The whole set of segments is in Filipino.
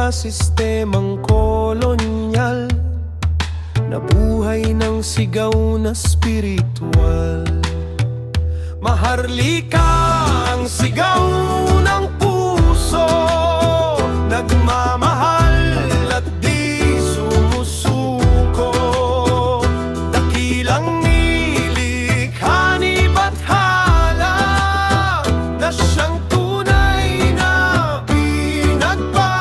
sa sistemang kolonyal, nabuhay ng sigaw na spiritual. Maharlika ang sigaw ng puso, nagmamahal at di sumusuko. Dakilang nilikha ni Bathala na siyang tunay na pinagpala.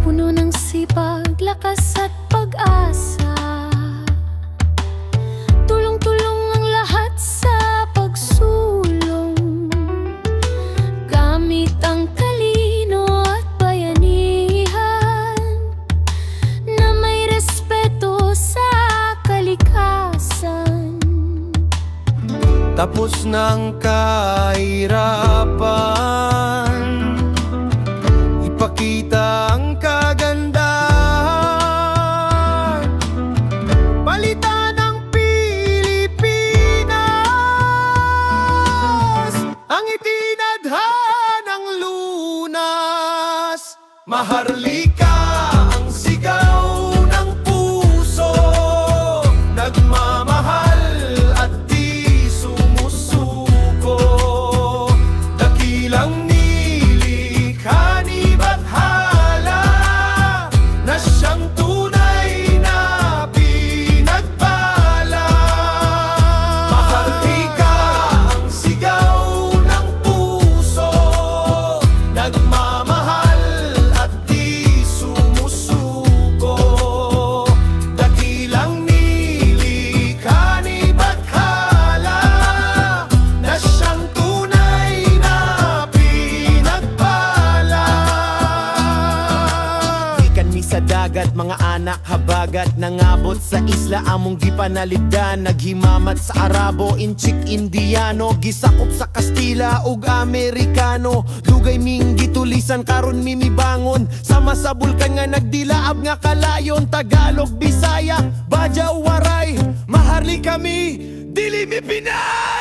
Puno ng sipag, lakas at pag-asa, tulong-tulong ang lahat sa pagsulong. Gamit ang talino at bayanihan, na may respeto sa kalikasan. Tapos ng kahirapan, ipakita ang kagandahan. Palitan ng Pilipinas, ang itinadhanang lunas. Maharlika ang sigaw ng puso, nagmamahal at di sumusuko. Dakilang nilikha ni Bathala na siyang tunay na pinagpala. Maharlika ang sigaw ng puso, nagmamahal at di sumusuko. Dakilang nilikha ni Bathala na siyang tunay na pinagpala. Ikan mi sa dagat, mga anak habagat, nangabot sa isla among gipanaliddan. Naghimamat sa Arabo, Inchik, Indiano, gisakop sa Kastila ug Amerikano. Dugay ming gitulisan karon mimibangon, sama sa bulkan nga nagdilaab nga kalayon. Tagalog, Bisaya, Badyaw, Waray, maharli kami, dili mi Pinay.